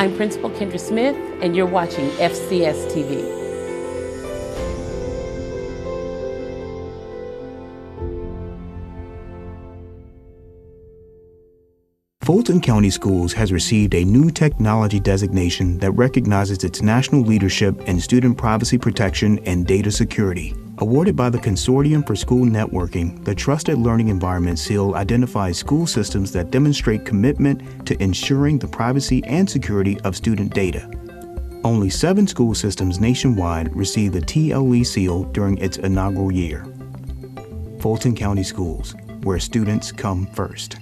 I'm Principal Kendra Smith, and you're watching FCS TV. Fulton County Schools has received a new technology designation that recognizes its national leadership in student privacy protection and data security. Awarded by the Consortium for School Networking, the Trusted Learning Environment seal identifies school systems that demonstrate commitment to ensuring the privacy and security of student data. Only 7 school systems nationwide received the TLE seal during its inaugural year. Fulton County Schools, where students come first.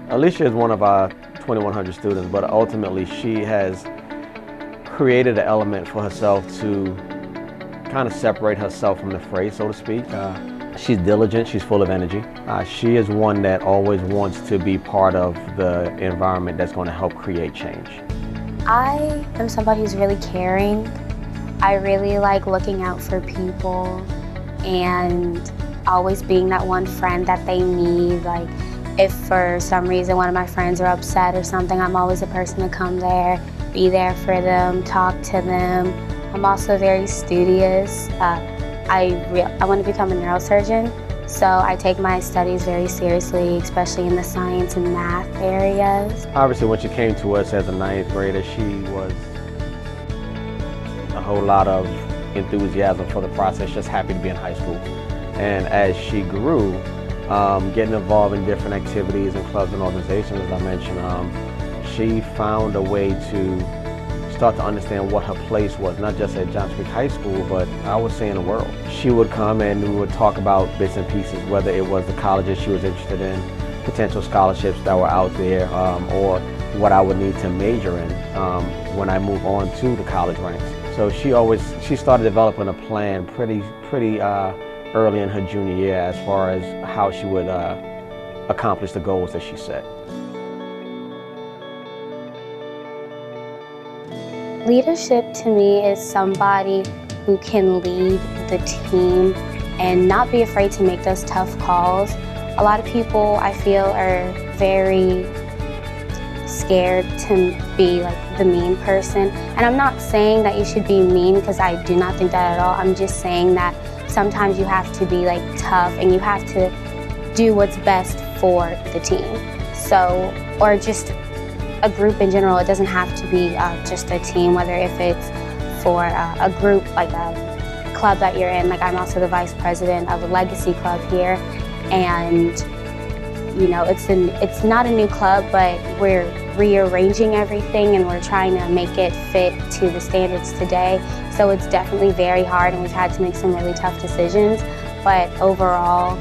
Alicia is one of our 2100 students, but ultimately she has created an element for herself to kind of separate herself from the fray, so to speak. She's diligent, she's full of energy. She is one that always wants to be part of the environment that's going to help create change. I am somebody who's really caring. I really like looking out for people and always being that one friend that they need. Like, if for some reason one of my friends are upset or something, I'm always the person to come there, be there for them, talk to them. I'm also very studious. I want to become a neurosurgeon, so I take my studies very seriously, especially in the science and math areas. Obviously, when she came to us as a 9th grader, she was a whole lot of enthusiasm for the process, just happy to be in high school. And as she grew, getting involved in different activities and clubs and organizations, as I mentioned, she found a way to start to understand what her place was, not just at Johns Creek High School, but I would say in the world. She would come and we would talk about bits and pieces, whether it was the colleges she was interested in, potential scholarships that were out there, or what I would need to major in when I move on to the college ranks. So she started developing a plan pretty early in her junior year as far as how she would accomplish the goals that she set. Leadership to me is somebody who can lead the team and not be afraid to make those tough calls. A lot of people, I feel, are very scared to be like the mean person. And I'm not saying that you should be mean, because I do not think that at all. I'm just saying that sometimes you have to be like tough and you have to do what's best for the team. So, or just a group in general. It doesn't have to be just a team, whether if it's for a group, like a club that you're in. Like, I'm also the vice president of a legacy club here. And, you know, it's not a new club, but we're rearranging everything and we're trying to make it fit to the standards today. So it's definitely very hard and we've had to make some really tough decisions. But overall,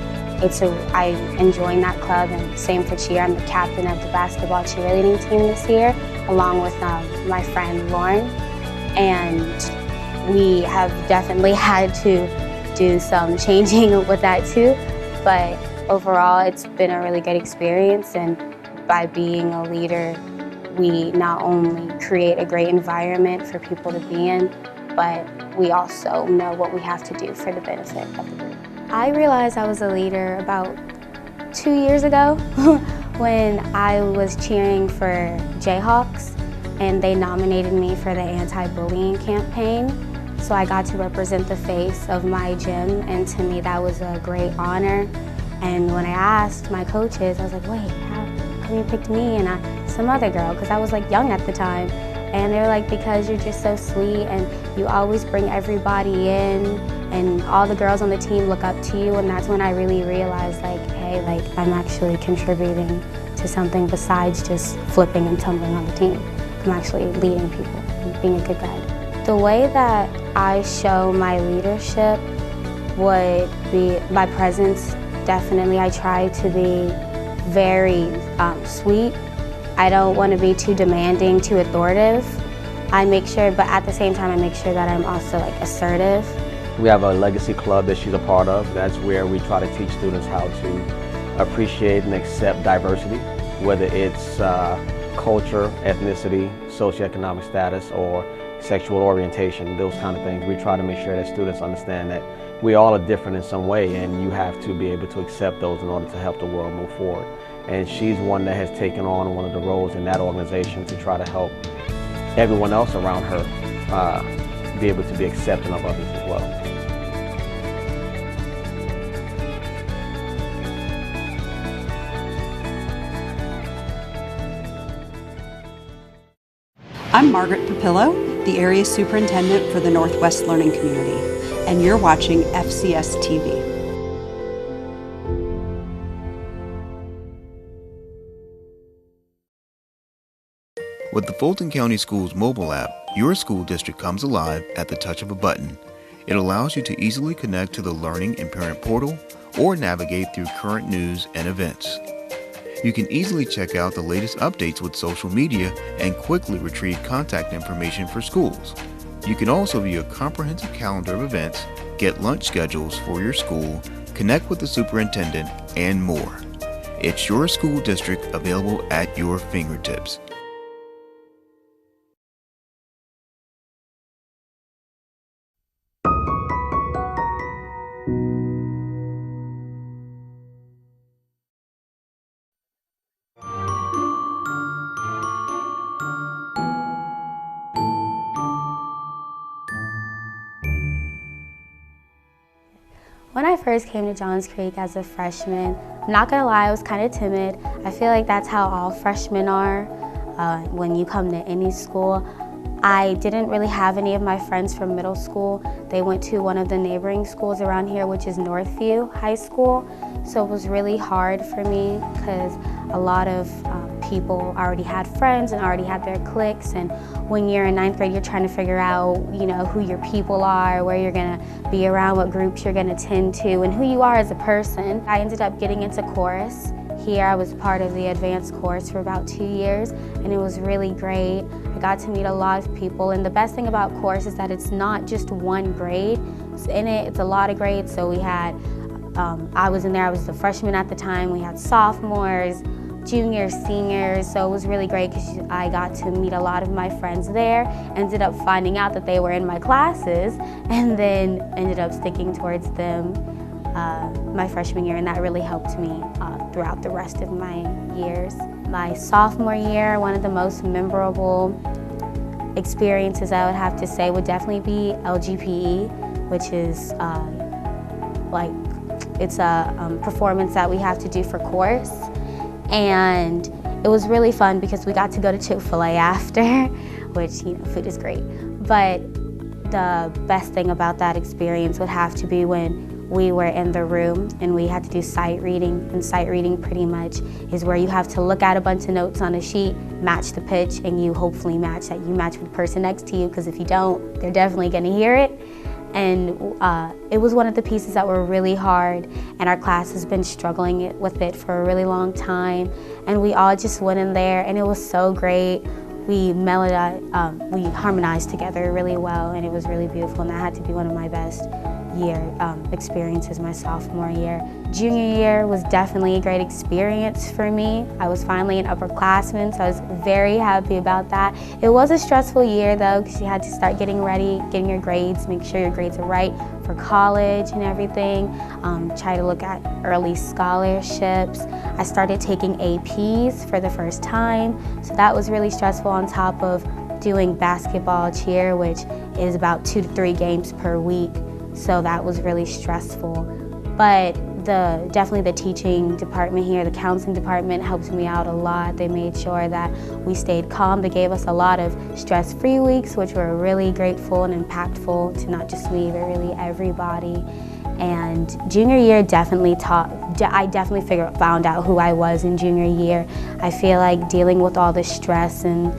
I'm enjoying that club, and same for cheer. I'm the captain of the basketball cheerleading team this year, along with my friend Lauren. And we have definitely had to do some changing with that too. But overall, it's been a really good experience, and by being a leader, we not only create a great environment for people to be in, but we also know what we have to do for the benefit of the group. I realized I was a leader about 2 years ago when I was cheering for Jayhawks, and they nominated me for the anti-bullying campaign. So I got to represent the face of my gym, and to me that was a great honor. And when I asked my coaches, I was like, wait, how come you picked me and some other girl? Because I was like young at the time. And they were like, because you're just so sweet and you always bring everybody in, and all the girls on the team look up to you. And that's when I really realized, like, hey, like, I'm actually contributing to something besides just flipping and tumbling on the team. I'm actually leading people and being a good guide. The way that I show my leadership would be my presence. Definitely, I try to be very sweet. I don't want to be too demanding, too authoritative, I make sure, but at the same time, I make sure that I'm also like assertive. We have a legacy club that she's a part of. That's where we try to teach students how to appreciate and accept diversity, whether it's culture, ethnicity, socioeconomic status, or sexual orientation, those kind of things. We try to make sure that students understand that we all are different in some way, and you have to be able to accept those in order to help the world move forward. And she's one that has taken on one of the roles in that organization to try to help everyone else around her be able to be accepting of others as well. I'm Margaret Papillo, the Area Superintendent for the Northwest Learning Community, and you're watching FCS TV. With the Fulton County Schools mobile app, your school district comes alive at the touch of a button. It allows you to easily connect to the Learning and Parent portal or navigate through current news and events. You can easily check out the latest updates with social media and quickly retrieve contact information for schools. You can also view a comprehensive calendar of events, get lunch schedules for your school, connect with the superintendent, and more. It's your school district available at your fingertips. When I first came to Johns Creek as a freshman, I'm not gonna lie, I was kind of timid. I feel like that's how all freshmen are when you come to any school. I didn't really have any of my friends from middle school. They went to one of the neighboring schools around here, which is Northview High School. So it was really hard for me because a lot of people already had friends and already had their cliques, and when you're in ninth grade, you're trying to figure out, you know, who your people are, where you're gonna be around, what groups you're gonna tend to, and who you are as a person. I ended up getting into chorus. Here I was part of the advanced chorus for about 2 years, and it was really great. I got to meet a lot of people, and the best thing about chorus is that it's not just one grade. In it, it's a lot of grades, so we had, I was in there, I was the freshman at the time, we had sophomores, juniors, seniors, so it was really great because I got to meet a lot of my friends there, ended up finding out that they were in my classes, and then ended up sticking towards them my freshman year, and that really helped me throughout the rest of my years. My sophomore year, one of the most memorable experiences I would have to say would definitely be LGPE, which is it's a performance that we have to do for chorus. And it was really fun because we got to go to Chick-fil-A after, which, you know, food is great. But the best thing about that experience would have to be when we were in the room and we had to do sight reading. And sight reading pretty much is where you have to look at a bunch of notes on a sheet, match the pitch, and you hopefully match that. You match with the person next to you, because if you don't, they're definitely gonna hear it. And it was one of the pieces that were really hard, and our class has been struggling with it for a really long time. And we all just went in there, and it was so great. We harmonized together really well, and it was really beautiful, and that had to be one of my best experiences my sophomore year. Junior year was definitely a great experience for me. I was finally an upperclassman, so I was very happy about that. It was a stressful year though, because you had to start getting ready, getting your grades, make sure your grades are right for college and everything. Try to look at early scholarships. I started taking APs for the first time, so that was really stressful, on top of doing basketball, cheer, which is about 2 to 3 games per week. So that was really stressful. But definitely the teaching department here, the counseling department helped me out a lot. They made sure that we stayed calm. They gave us a lot of stress-free weeks, which were really grateful and impactful to not just me, but really everybody. And junior year definitely I definitely found out who I was in junior year. I feel like dealing with all the stress and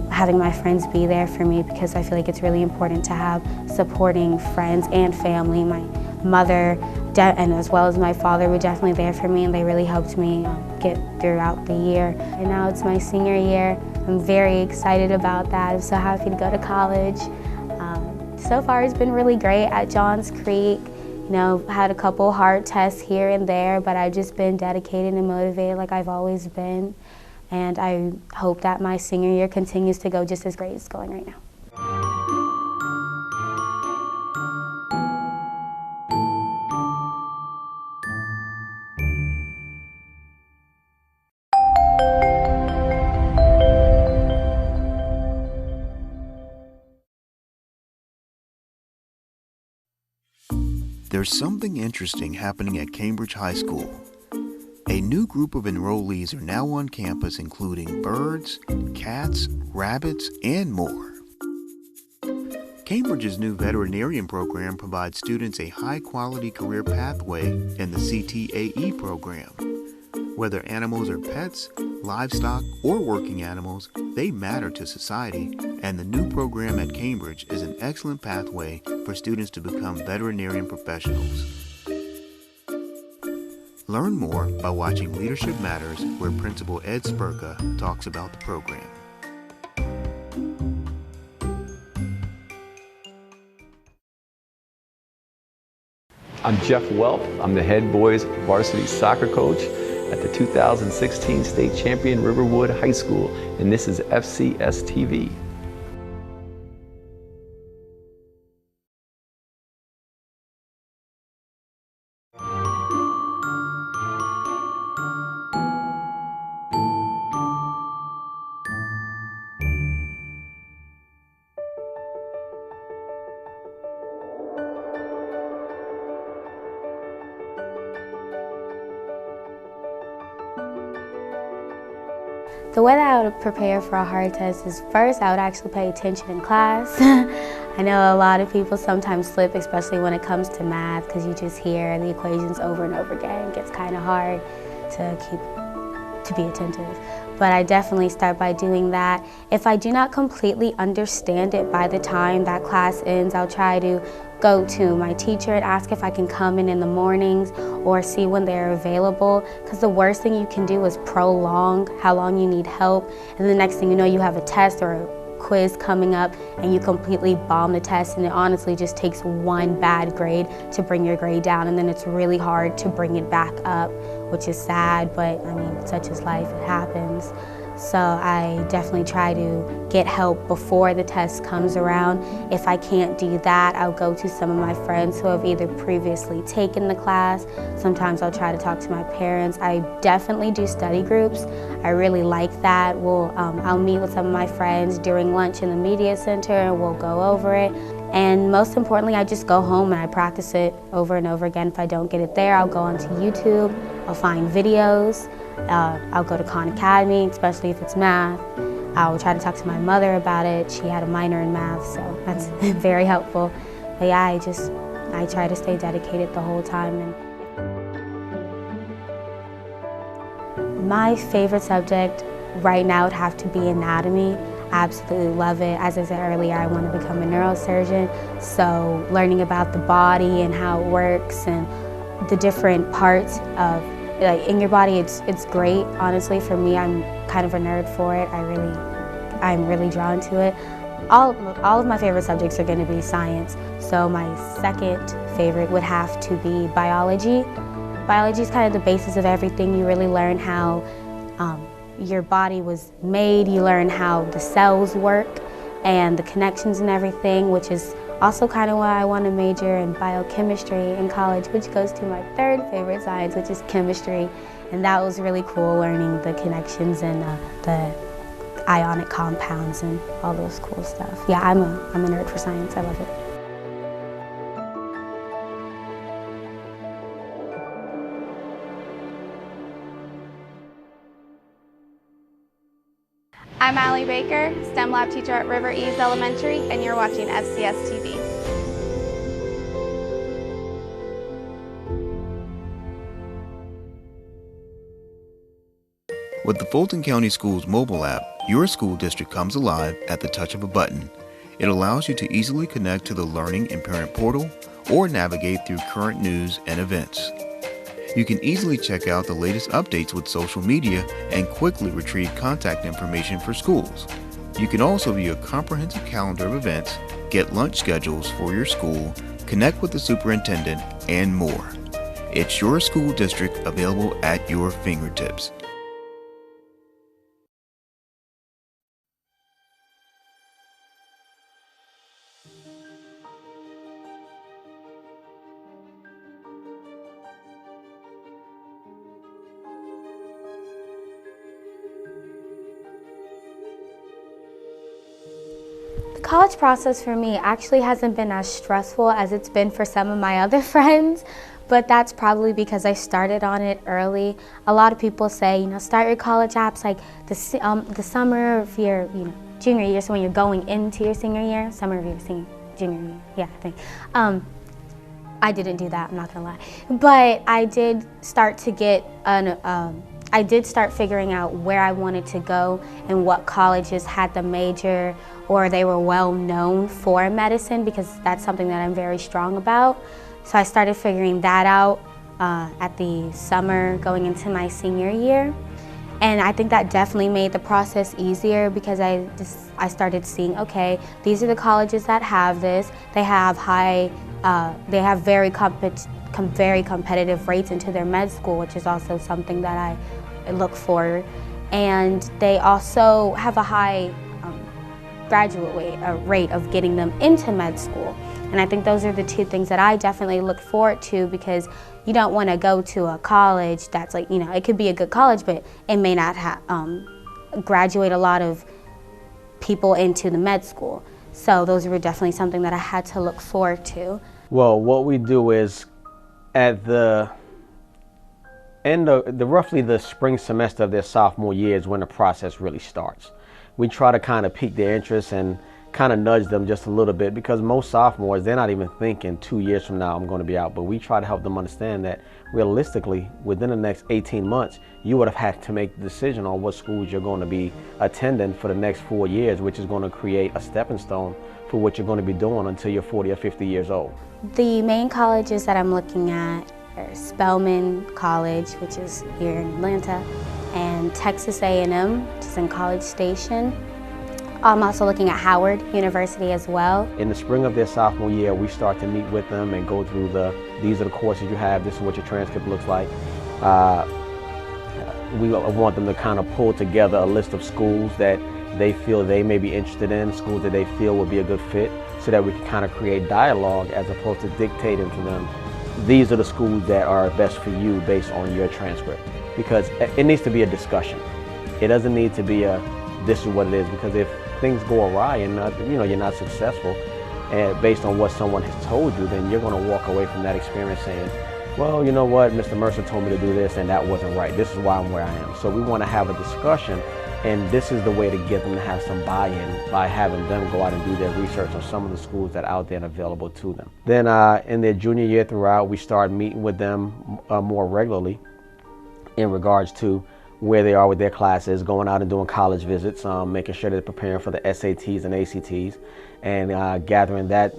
having my friends be there for me, because I feel like it's really important to have supporting friends and family. My mother and as well as my father were definitely there for me, and they really helped me get throughout the year. And now it's my senior year. I'm very excited about that. I'm so happy to go to college. So far it's been really great at Johns Creek. You know, had a couple hard tests here and there, but I've just been dedicated and motivated like I've always been. And I hope that my senior year continues to go just as great as it's going right now. There's something interesting happening at Cambridge High School. A new group of enrollees are now on campus, including birds, cats, rabbits, and more. Cambridge's new veterinarian program provides students a high-quality career pathway in the CTAE program. Whether animals are pets, livestock, or working animals, they matter to society, and the new program at Cambridge is an excellent pathway for students to become veterinarian professionals. Learn more by watching Leadership Matters, where Principal Ed Spurka talks about the program. I'm Jeff Welp. I'm the head boys varsity soccer coach at the 2016 state champion Riverwood High School, and this is FCS TV. The way that I would prepare for a hard test is first I would actually pay attention in class. I know a lot of people sometimes slip, especially when it comes to math, because you just hear the equations over and over again. It gets kind of hard to be attentive. But I definitely start by doing that. If I do not completely understand it by the time that class ends, I'll try to go to my teacher and ask if I can come in the mornings or see when they're available, because the worst thing you can do is prolong how long you need help, and the next thing you know you have a test or a quiz coming up and you completely bomb the test, and it honestly just takes one bad grade to bring your grade down, and then it's really hard to bring it back up, which is sad, but I mean, such is life, it happens. So I definitely try to get help before the test comes around. If I can't do that, I'll go to some of my friends who have either previously taken the class. Sometimes I'll try to talk to my parents. I definitely do study groups. I really like that. I'll meet with some of my friends during lunch in the media center and we'll go over it. And most importantly, I just go home and I practice it over and over again. If I don't get it there, I'll go onto YouTube, I'll find videos. I'll go to Khan Academy, especially if it's math. I'll try to talk to my mother about it. She had a minor in math, so that's very helpful. But yeah, I try to stay dedicated the whole time. And my favorite subject right now would have to be anatomy. I absolutely love it. As I said earlier, I want to become a neurosurgeon, so learning about the body and how it works and the different parts of in your body, it's great. Honestly, for me, I'm kind of a nerd for it. I'm really drawn to it. All of my favorite subjects are going to be science. So my second favorite would have to be biology. Biology is kind of the basis of everything. You really learn how your body was made. You learn how the cells work and the connections and everything, which is also kind of why I want to major in biochemistry in college, which goes to my third favorite science, which is chemistry. And that was really cool, learning the connections and the ionic compounds and all those cool stuff. Yeah, I'm a nerd for science. I love it. I'm Allie Baker, STEM lab teacher at River East Elementary, and you're watching FCS TV. With the Fulton County Schools mobile app, your school district comes alive at the touch of a button. It allows you to easily connect to the Learning and Parent portal or navigate through current news and events. You can easily check out the latest updates with social media and quickly retrieve contact information for schools. You can also view a comprehensive calendar of events, get lunch schedules for your school, connect with the superintendent, and more. It's your school district available at your fingertips. The college process for me actually hasn't been as stressful as it's been for some of my other friends, but that's probably because I started on it early. A lot of people say, start your college apps like the summer of your junior year, so when you're going into your senior year, summer of your junior year, yeah, I think. I didn't do that, I'm not gonna lie. But I did start to get I did start figuring out where I wanted to go and what colleges had the major or they were well known for medicine, because that's something that I'm very strong about. So I started figuring that out at the summer going into my senior year. And I think that definitely made the process easier, because I started seeing, okay, these are the colleges that have this. They have very competitive rates into their med school, which is also something that I look for. And they also have a high graduate rate of getting them into med school. And I think those are the two things that I definitely look forward to, because you don't want to go to a college that's like, it could be a good college, but it may not graduate a lot of people into the med school. So those were definitely something that I had to look forward to. Well, what we do is at the end of roughly the spring semester of their sophomore year is when the process really starts. We try to kind of pique their interest and kind of nudge them just a little bit, because most sophomores, they're not even thinking 2 years from now I'm going to be out. But we try to help them understand that realistically, within the next 18 months, you would have had to make the decision on what schools you're going to be attending for the next 4 years, which is going to create a stepping stone for what you're going to be doing until you're 40 or 50 years old. The main colleges that I'm looking at are Spelman College, which is here in Atlanta, and Texas A&M, which is in College Station. I'm also looking at Howard University as well. In the spring of their sophomore year, we start to meet with them and go through these are the courses you have, this is what your transcript looks like. We want them to kind of pull together a list of schools that they feel they may be interested in, schools that they feel would be a good fit, so that we can kind of create dialogue as opposed to dictating to them, these are the schools that are best for you based on your transcript. Because it needs to be a discussion. It doesn't need to be this is what it is, because if things go awry and you're not successful based on what someone has told you, then you're going to walk away from that experience saying, well, you know what, Mr. Mercer told me to do this and that wasn't right. This is why I'm where I am. So we want to have a discussion, and this is the way to get them to have some buy-in, by having them go out and do their research on some of the schools that are out there and available to them. Then in their junior year throughout, we start meeting with them more regularly in regards to where they are with their classes, going out and doing college visits, making sure they're preparing for the SATs and ACTs, and gathering that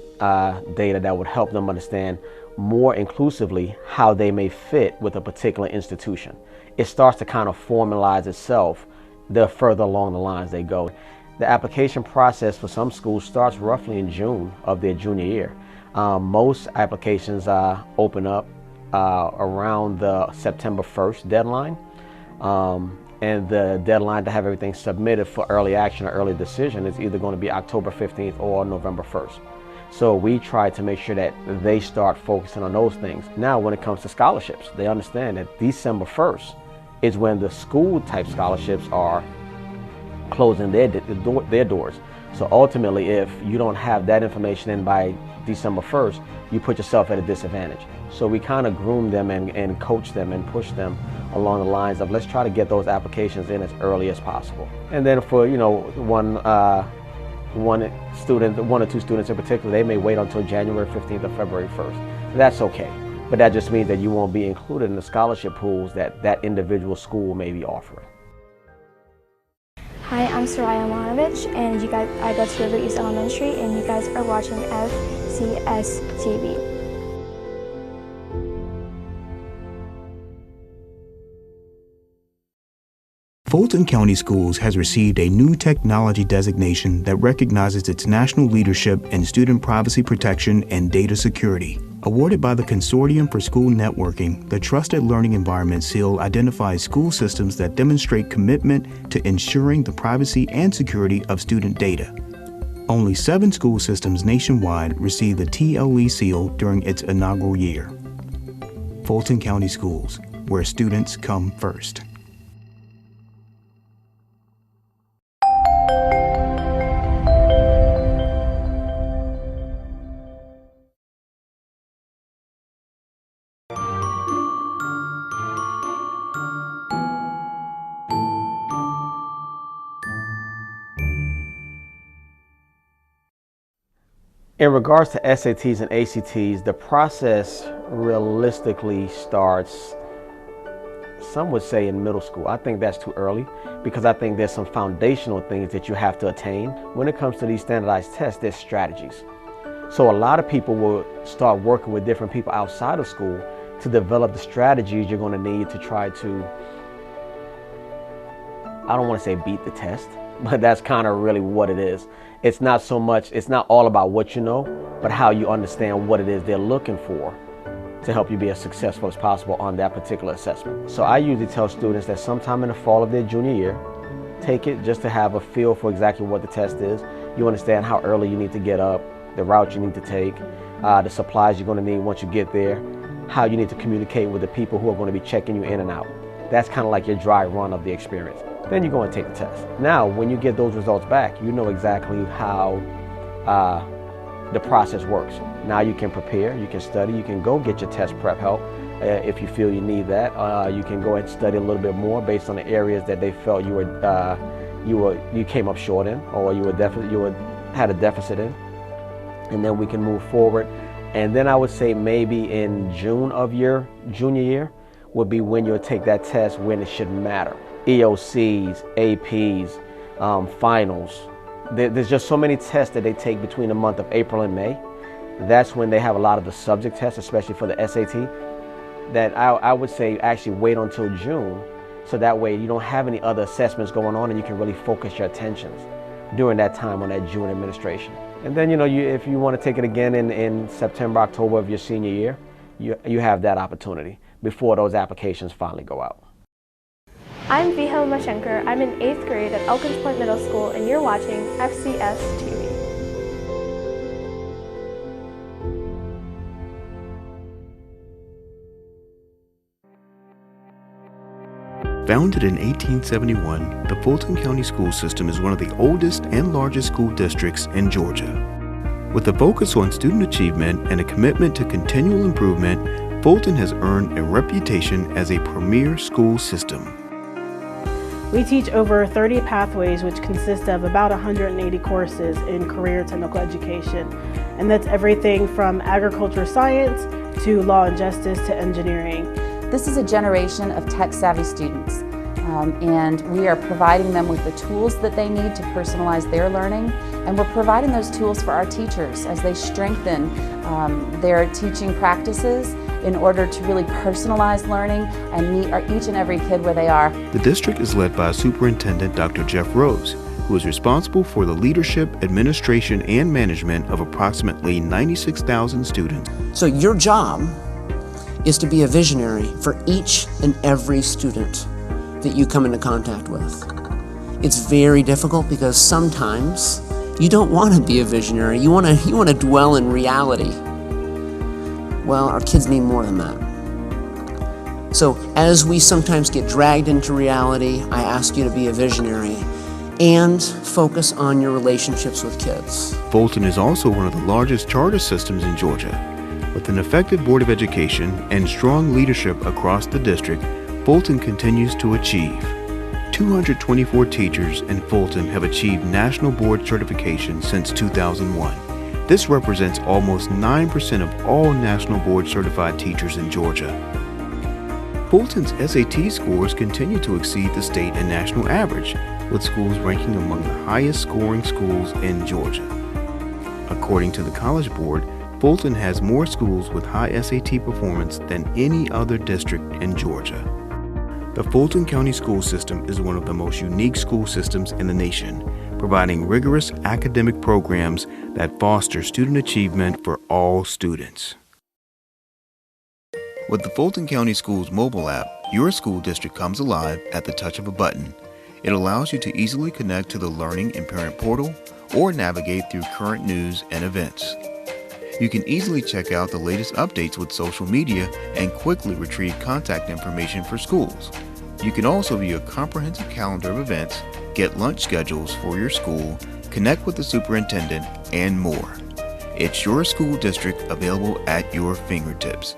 data that would help them understand more inclusively how they may fit with a particular institution. It starts to kind of formalize itself the further along the lines they go. The application process for some schools starts roughly in June of their junior year. Most applications open up around the September 1st deadline. And the deadline to have everything submitted for early action or early decision is either going to be October 15th or November 1st. So we try to make sure that they start focusing on those things. Now, when it comes to scholarships, they understand that December 1st is when the school type scholarships are closing their doors. So ultimately, if you don't have that information in by December 1st, you put yourself at a disadvantage. So we kind of groom them and coach them and push them along the lines of, let's try to get those applications in as early as possible. And then for one or two students in particular, they may wait until January 15th or February 1st. That's okay, but that just means that you won't be included in the scholarship pools that individual school may be offering. Hi, I'm Soraya Monovich, and I go to River East Elementary, and you guys are watching FCS TV. Fulton County Schools has received a new technology designation that recognizes its national leadership in student privacy protection and data security. Awarded by the Consortium for School Networking, the Trusted Learning Environment seal identifies school systems that demonstrate commitment to ensuring the privacy and security of student data. Only 7 school systems nationwide received the TLE seal during its inaugural year. Fulton County Schools, where students come first. In regards to SATs and ACTs, the process realistically starts, some would say, in middle school. I think that's too early because I think there's some foundational things that you have to attain. When it comes to these standardized tests, there's strategies. So a lot of people will start working with different people outside of school to develop the strategies you're going to need to try to, I don't want to say beat the test, but that's kind of really what it is. It's not so much, it's not all about what you know, but how you understand what it is they're looking for to help you be as successful as possible on that particular assessment. So I usually tell students that sometime in the fall of their junior year, take it just to have a feel for exactly what the test is. You understand how early you need to get up, the route you need to take, the supplies you're going to need once you get there, how you need to communicate with the people who are going to be checking you in and out. That's kind of like your dry run of the experience. Then you go and take the test. Now, when you get those results back, you know exactly how the process works. Now you can prepare, you can study, you can go get your test prep help if you feel you need that. You can go and study a little bit more based on the areas that they felt you came up short in, or you had a deficit in, and then we can move forward. And then I would say maybe in June of your junior year would be when you'll take that test when it should matter. EOCs, APs, finals. There's just so many tests that they take between the month of April and May. That's when they have a lot of the subject tests, especially for the SAT, that I would say actually wait until June, so that way you don't have any other assessments going on and you can really focus your attentions during that time on that June administration. And then, if you want to take it again in September, October of your senior year, you have that opportunity before those applications finally go out. I'm Vihel Mashenker. I'm in 8th grade at Elkins Point Middle School, and you're watching FCS TV. Founded in 1871, the Fulton County School System is one of the oldest and largest school districts in Georgia. With a focus on student achievement and a commitment to continual improvement, Fulton has earned a reputation as a premier school system. We teach over 30 pathways, which consist of about 180 courses in career technical education. And that's everything from agriculture science to law and justice to engineering. This is a generation of tech-savvy students, and we are providing them with the tools that they need to personalize their learning, and we're providing those tools for our teachers as they strengthen their teaching practices in order to really personalize learning and meet each and every kid where they are. The district is led by Superintendent Dr. Jeff Rose, who is responsible for the leadership, administration, and management of approximately 96,000 students. So your job is to be a visionary for each and every student that you come into contact with. It's very difficult because sometimes you don't want to be a visionary. You want to dwell in reality. Well, our kids need more than that. So as we sometimes get dragged into reality, I ask you to be a visionary and focus on your relationships with kids. Fulton is also one of the largest charter systems in Georgia. With an effective Board of Education and strong leadership across the district, Fulton continues to achieve. 224 teachers in Fulton have achieved National Board certification since 2001. This represents almost 9% of all National Board certified teachers in Georgia. Fulton's SAT scores continue to exceed the state and national average, with schools ranking among the highest scoring schools in Georgia. According to the College Board, Fulton has more schools with high SAT performance than any other district in Georgia. The Fulton County School System is one of the most unique school systems in the nation, providing rigorous academic programs that foster student achievement for all students. With the Fulton County Schools mobile app, your school district comes alive at the touch of a button. It allows you to easily connect to the Learning and Parent Portal or navigate through current news and events. You can easily check out the latest updates with social media and quickly retrieve contact information for schools. You can also view a comprehensive calendar of events, get lunch schedules for your school, connect with the superintendent, and more. It's your school district available at your fingertips.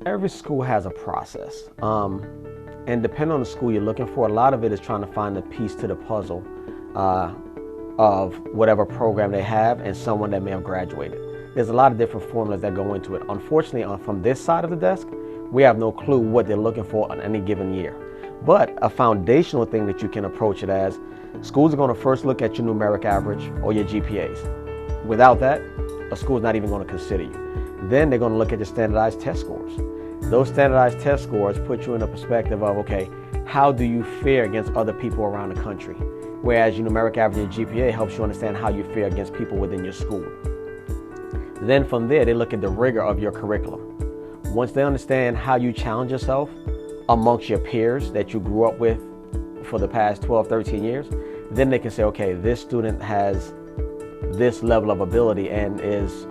Every school has a process, and depending on the school you're looking for, a lot of it is trying to find a piece to the puzzle of whatever program they have and someone that may have graduated. There's a lot of different formulas that go into it. Unfortunately, from this side of the desk, we have no clue what they're looking for on any given year. But a foundational thing that you can approach it as, schools are going to first look at your numeric average or your GPAs. Without that, a school's not even going to consider you. Then they're going to look at your standardized test scores. Those standardized test scores put you in a perspective of, okay, how do you fare against other people around the country? Whereas your numeric average and GPA helps you understand how you fare against people within your school. Then from there, they look at the rigor of your curriculum. Once they understand how you challenge yourself amongst your peers that you grew up with for the past 12, 13 years, then they can say, okay, this student has this level of ability and is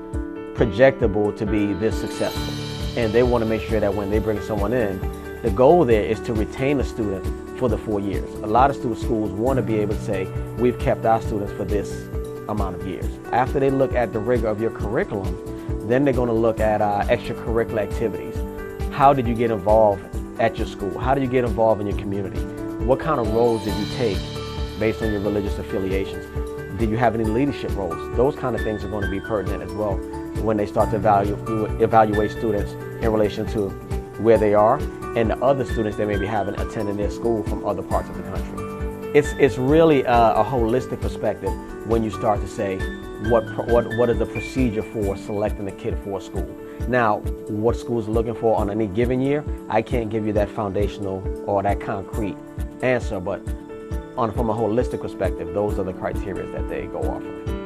projectable to be this successful. And they want to make sure that when they bring someone in, the goal there is to retain a student for the 4 years. A lot of schools want to be able to say, we've kept our students for this amount of years. After they look at the rigor of your curriculum, then they're going to look at extracurricular activities. How did you get involved at your school? How did you get involved in your community? What kind of roles did you take based on your religious affiliations? Did you have any leadership roles? Those kind of things are going to be pertinent as well when they start to evaluate students in relation to where they are and the other students they may be having attending their school from other parts of the country. It's really a holistic perspective when you start to say what is the procedure for selecting a kid for a school. Now, what schools are looking for on any given year, I can't give you that foundational or that concrete answer, but from a holistic perspective, those are the criteria that they go off of.